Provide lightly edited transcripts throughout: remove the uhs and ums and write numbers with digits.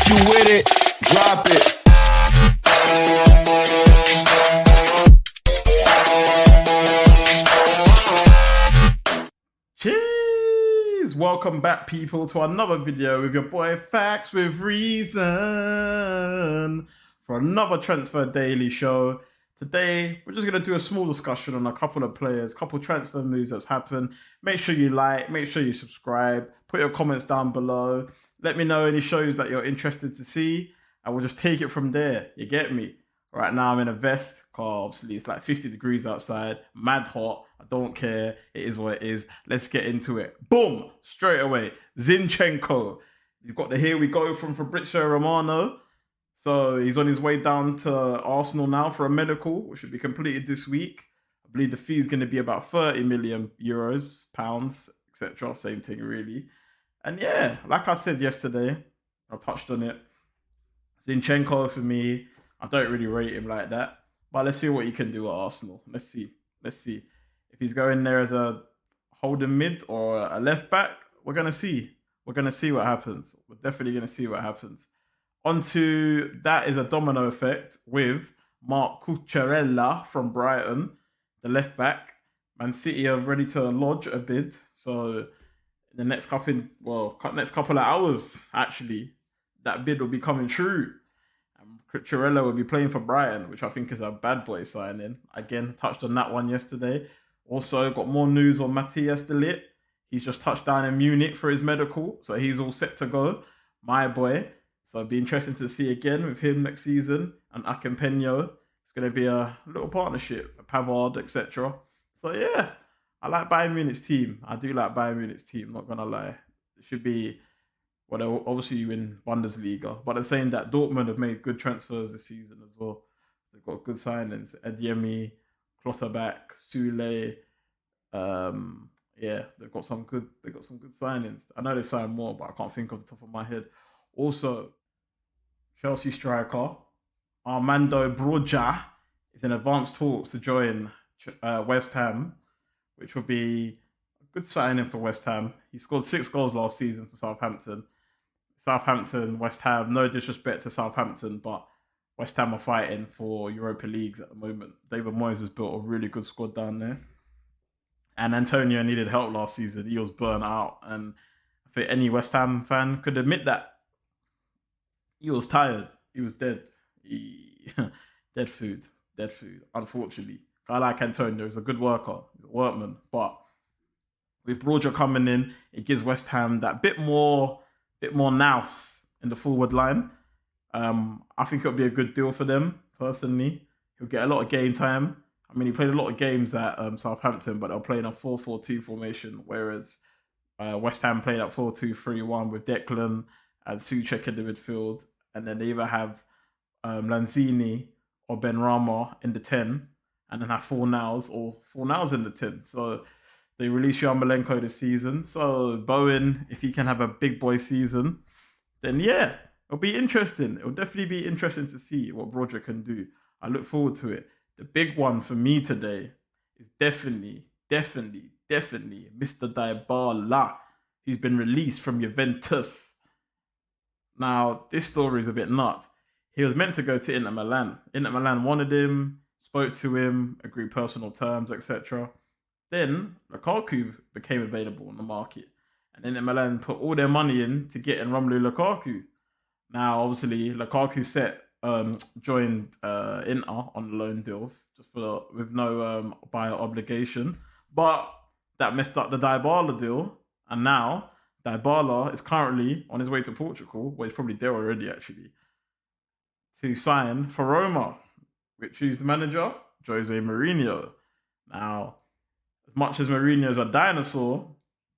you with it, drop it. Cheers! Welcome back, people, to another video with your boy Facts with Reason for another Transfer Daily show. Today, we're just going to do a small discussion on a couple of players, couple transfer moves that's happened. Make sure you like, make sure you subscribe, put your comments down below. Let me know any shows that you're interested to see, and we'll just take it from there. You get me? Right now, I'm in a vest, because obviously it's like 50 degrees outside, mad hot. I don't care. It is what it is. Let's get into it. Boom! Straight away. Zinchenko. You've got the here we go from Fabrizio Romano. So he's on his way down to Arsenal now for a medical, which should be completed this week. I believe the fee is going to be about 30 million euros, pounds, etc. Same thing, really. And yeah, like I said yesterday, I touched on it. Zinchenko, for me, I don't really rate him like that. But let's see what he can do at Arsenal. Let's see. If he's going there as a holding mid or a left back, we're going to see. We're going to see what happens. We're definitely going to see what happens. Onto that is a domino effect with Marc Cucurella from Brighton, the left back. Man City are ready to lodge a bid. So in the next couple of hours, actually, that bid will be coming true. And Cucurella will be playing for Brighton, which I think is a bad boy signing. Again, touched on that one yesterday. Also, got more news on Matthias de Ligt. He's just touched down in Munich for his medical, so he's all set to go. My boy. So it'll be interesting to see again with him next season. And Akinpenyo. It's going to be a little partnership, Pavard, etc. So yeah, I like Bayern Munich's team. I do like Bayern Munich's team, not going to lie. It should be, well, they'll obviously win Bundesliga. But they're saying that Dortmund have made good transfers this season as well. They've got good signings. Adeyemi, Klotterback, Sule. Yeah, they've got some good signings. I know they signed more, but I can't think off the top of my head. Also, Chelsea striker Armando Broja is in advanced talks to join West Ham, which will be a good signing for West Ham. He scored 6 goals last season for Southampton. West Ham, no disrespect to Southampton, but West Ham are fighting for Europa Leagues at the moment. David Moyes has built a really good squad down there. And Antonio needed help last season. He was burnt out. And I think any West Ham fan could admit that. He was tired. He was dead. Dead food. Unfortunately. I like Antonio. He's a good worker. He's a workman. But with Broja coming in, it gives West Ham that bit more nous in the forward line. I think it'll be a good deal for them, personally. He'll get a lot of game time. I mean, he played a lot of games at Southampton, but they'll play in a 4-4-2 formation, whereas West Ham played at 4-2-3-1 with Declan and Souček in the midfield. And then they either have Lanzini or Benrahma in the 10, and then have Fornals in the 10. So they released Yarmolenko this season. So Bowen, if he can have a big boy season, then yeah, it'll be interesting. It'll definitely be interesting to see what Broja can do. I look forward to it. The big one for me today is definitely Mr. Dybala. He's been released from Juventus. Now, this story is a bit nuts. He was meant to go to Inter Milan. Inter Milan wanted him, spoke to him, agreed personal terms, etc. Then Lukaku became available on the market. And Inter Milan put all their money in to get in Romelu Lukaku. Now, obviously, Lukaku joined Inter on the loan deal with no buyer obligation. But that messed up the Dybala deal. And now Dybala is currently on his way to Portugal, well, he's probably there already, actually, to sign for Roma, which is the manager, Jose Mourinho. Now, as much as Mourinho's a dinosaur,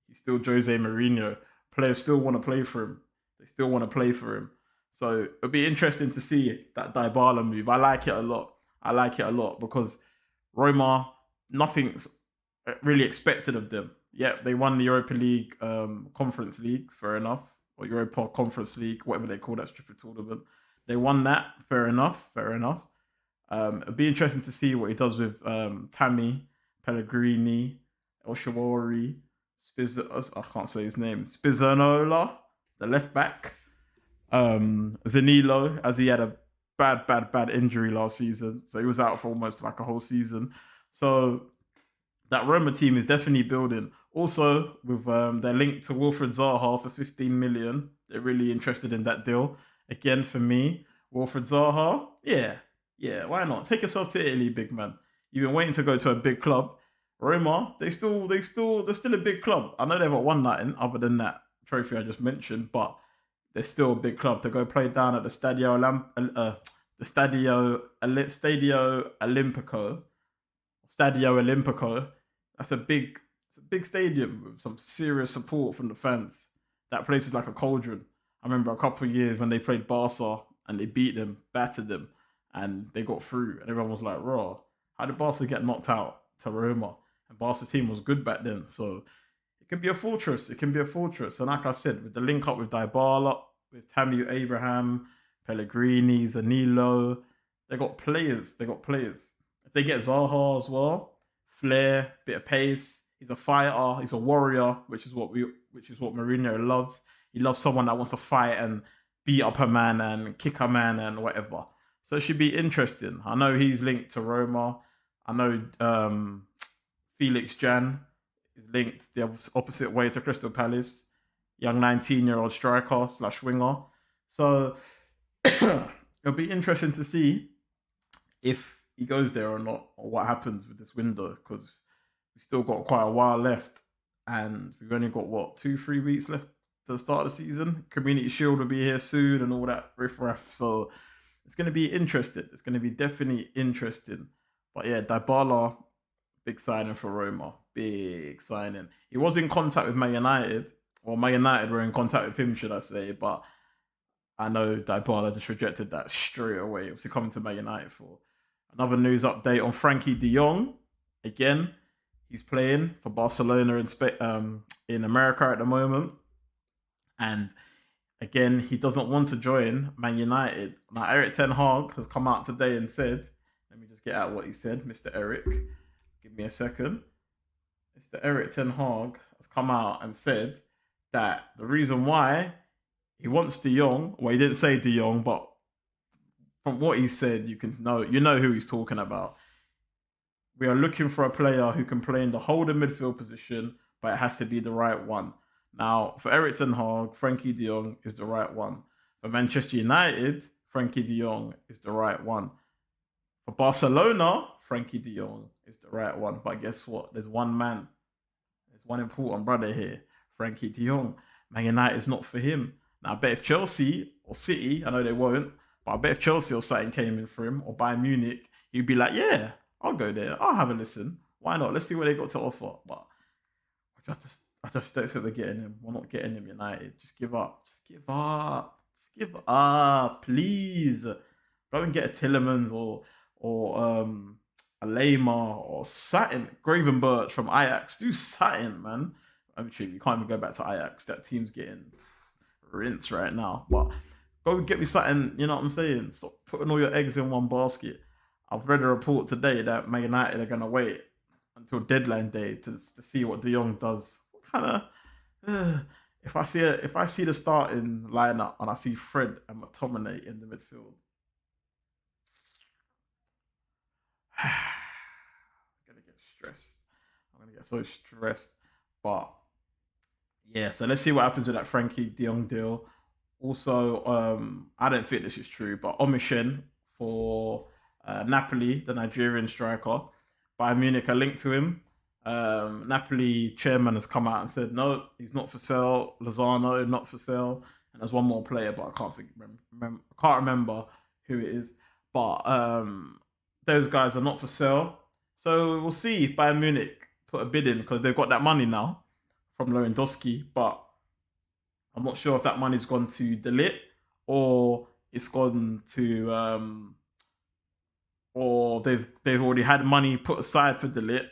he's still Jose Mourinho. Players still want to play for him. They still want to play for him. So it'll be interesting to see that Dybala move. I like it a lot because Roma, nothing's really expected of them. Yeah, they won the Europa League Conference League, fair enough. Or Europa Conference League, whatever they call that stupid tournament. They won that, fair enough. It'll be interesting to see what he does with Tammy, Pellegrini, Oshawari, I can't say his name, Spizzola, the left back. Zanilo, as he had a bad injury last season, so he was out for almost like a whole season. So that Roma team is definitely building. Also, with their link to Wilfred Zaha for 15 million, they're really interested in that deal. Again, for me, Wilfred Zaha, yeah, why not? Take yourself to Italy, big man. You've been waiting to go to a big club. Roma, they're still a big club. I know they've got one nothing other than that trophy I just mentioned, but they're still a big club to go play down at the Stadio Olimpico. Stadio Olimpico. That's it's a big stadium with some serious support from the fans. That place is like a cauldron. I remember a couple of years when they played Barca and they beat them, battered them, and they got through. And everyone was like, "Raw, how did Barca get knocked out to Roma?" And Barca's team was good back then, so it can be a fortress. It can be a fortress. And like I said, with the link up with Dybala, with Tammy Abraham, Pellegrini, Zanilo, they got players. They got players. If they get Zaha as well, flair, bit of pace. He's a fighter. He's a warrior, which is what Mourinho loves. He loves someone that wants to fight and beat up a man and kick a man and whatever. So it should be interesting. I know he's linked to Roma. I know Felix Jan is linked the opposite way to Crystal Palace. Young 19-year-old striker / winger. So it'll be interesting to see if he goes there or not, or what happens with this window, because we've still got quite a while left, and we've only got 2-3 weeks left to the start of the season. Community Shield will be here soon and all that riff-raff. So it's going to be interesting. It's going to be definitely interesting. But yeah, Dybala, big signing for Roma. Big signing. He was in contact with Man United. Well, Man United were in contact with him, should I say. But I know Dybala just rejected that straight away. Obviously coming to Man United for. Another news update on Frankie de Jong. Again, he's playing for Barcelona in America at the moment. And again, he doesn't want to join Man United. Now, Eric Ten Hag has come out today and said, let me just get out what he said, Mr. Eric. Give me a second. Mr. Eric Ten Hag has come out and said that the reason why he wants De Jong, well, he didn't say De Jong, but from what he said, you know who he's talking about. We are looking for a player who can play in the holding midfield position, but it has to be the right one. Now, for Eric Ten Hag, Frankie de Jong is the right one. For Manchester United, Frankie de Jong is the right one. For Barcelona, Frankie de Jong is the right one. But guess what? There's one man. There's one important brother here, Frankie de Jong. Man United is not for him. Now, I bet if Chelsea or City, I know they won't, but I bet if Chelsea or something came in for him, or Bayern Munich, he'd be like, yeah, I'll go there. I'll have a listen. Why not? Let's see what they got to offer. But I just don't think we're getting him. We're not getting him, United. Just give up. Just give up. Just give up, please. Go and get a Tillemans or a Lema or Satin, Gravenberch from Ajax. Do Satin, man. Actually, you can't even go back to Ajax. That team's getting rinsed right now. But go get me something, you know what I'm saying? Stop putting all your eggs in one basket. I've read a report today that Man United are going to wait until deadline day to see what De Jong does. What kind of... if I see the starting lineup and I see Fred and McTominay in the midfield, I'm going to get stressed. I'm going to get so stressed. But yeah, so let's see what happens with that Frankie de Jong deal. Also, I don't think this is true, but Omishen for Napoli, the Nigerian striker, Bayern Munich are linked to him. Napoli chairman has come out and said, no, he's not for sale. Lozano, not for sale. And there's one more player, but I can't remember who it is. But those guys are not for sale. So we'll see if Bayern Munich put a bid in, because they've got that money now from Lewandowski. But I'm not sure if that money's gone to De Ligt or it's gone to... or they've already had money put aside for De Ligt,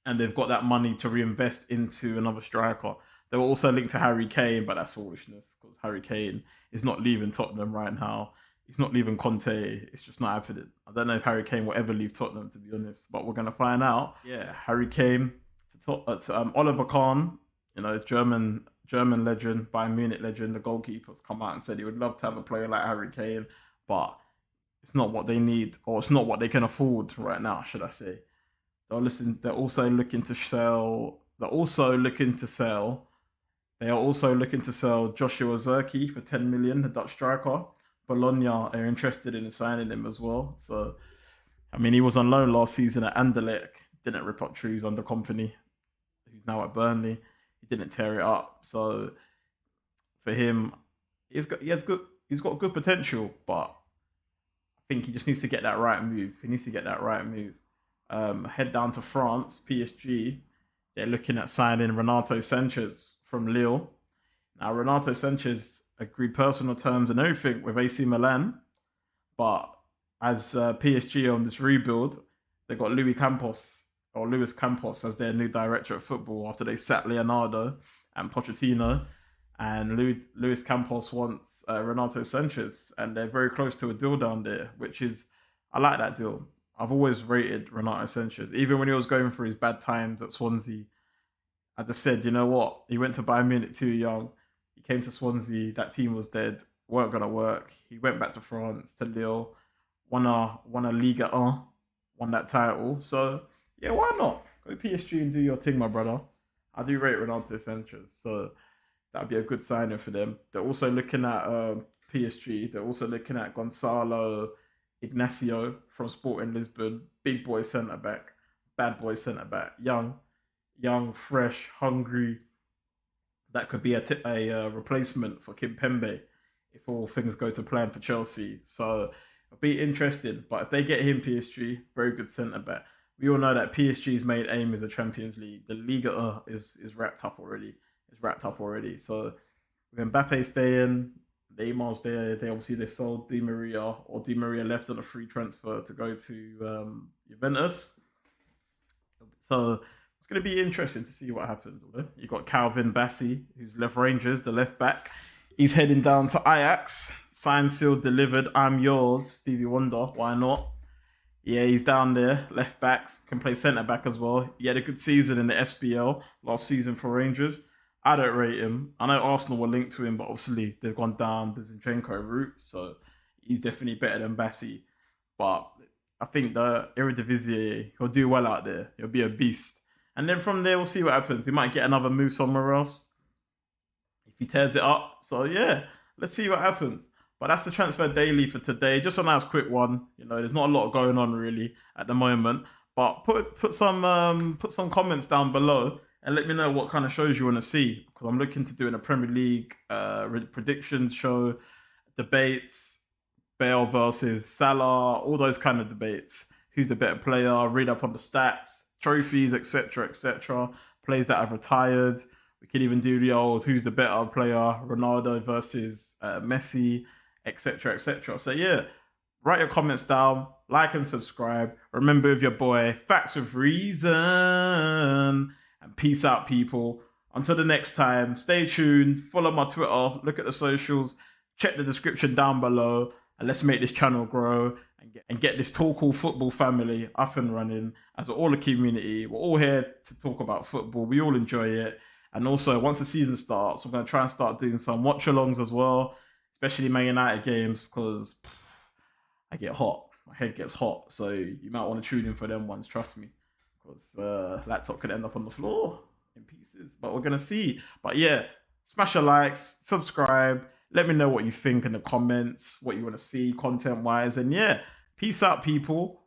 and they've got that money to reinvest into another striker. They were also linked to Harry Kane, but that's foolishness, because Harry Kane is not leaving Tottenham right now. He's not leaving Conte. It's just not happening. I don't know if Harry Kane will ever leave Tottenham, to be honest, but we're going to find out. Yeah, Harry Kane to Oliver Kahn, German German legend, Bayern Munich legend, the goalkeeper's come out and said he would love to have a player like Harry Kane, but it's not what they need, or it's not what they can afford right now, should I say. They're also looking to sell. They are also looking to sell Joshua Zirkzee for 10 million, the Dutch striker. Bologna are interested in signing him as well. So, I mean, he was on loan last season at Anderlecht. Didn't rip up trees under Company, who's now at Burnley. He didn't tear it up. So, for him, he's got good potential, but I think he just needs to get that right move. Head down to France, PSG. They're looking at signing Renato Sanchez from Lille. Now, Renato Sanchez agreed personal terms and everything with AC Milan, but as PSG on this rebuild, they got Luis Campos as their new director of football after they sacked Leonardo and Pochettino. And Luis Campos wants Renato Sanchez, and they're very close to a deal down there, I like that deal. I've always rated Renato Sanchez, even when he was going through his bad times at Swansea. I just said, you know what? He went to Bayern Munich too young. He came to Swansea. That team was dead. Weren't gonna work. He went back to France, to Lille, won a Liga 1, won that title. So yeah, why not? Go PSG and do your thing, my brother. I do rate Renato Sanchez, so that'd be a good signing for them. They're also looking at PSG. They're also looking at Gonçalo Ignacio from Sporting Lisbon. Big boy centre back, bad boy centre back, young, fresh, hungry. That could be a replacement for Kimpembe if all things go to plan for Chelsea. So it'll be interesting. But if they get him, PSG, very good centre back. We all know that PSG's main aim is the Champions League. The Liga is wrapped up already. So with Mbappe staying, Neymar's there. They sold Di Maria, or Di Maria left on a free transfer to go to Juventus. So it's going to be interesting to see what happens. You got Calvin Bassey, who's left Rangers, the left back. He's heading down to Ajax. Signed, sealed, delivered. I'm yours, Stevie Wonder. Why not? Yeah, he's down there. Left backs, can play centre back as well. He had a good season in the SPL last season for Rangers. I don't rate him. I know Arsenal were linked to him, but obviously they've gone down the Zinchenko route, so he's definitely better than Bassey. But I think the Eredivisie, he'll do well out there. He'll be a beast. And then from there, we'll see what happens. He might get another move somewhere else if he tears it up. So yeah, let's see what happens. But that's the transfer daily for today. Just a nice quick one. There's not a lot going on really at the moment. But put some comments down below and let me know what kind of shows you want to see. Because I'm looking to do a Premier League predictions show, debates, Bale versus Salah, all those kind of debates. Who's the better player? Read up on the stats, trophies, etc., etc. Players that have retired. We could even do the old who's the better player, Ronaldo versus Messi, etc., etc. So yeah, write your comments down, like and subscribe. Remember with your boy, Facts with Reason. And peace out, people. Until the next time, stay tuned, follow my Twitter, look at the socials, check the description down below, and let's make this channel grow and get this Talk All Football family up and running as all a community. We're all here to talk about football. We all enjoy it. And also, once the season starts, we're going to try and start doing some watch-alongs as well, especially Man United games, because I get hot. My head gets hot. So you might want to tune in for them ones, trust me. Because laptop could end up on the floor in pieces. But we're going to see. But yeah, smash a like, subscribe. Let me know what you think in the comments, what you want to see content-wise. And yeah, peace out, people.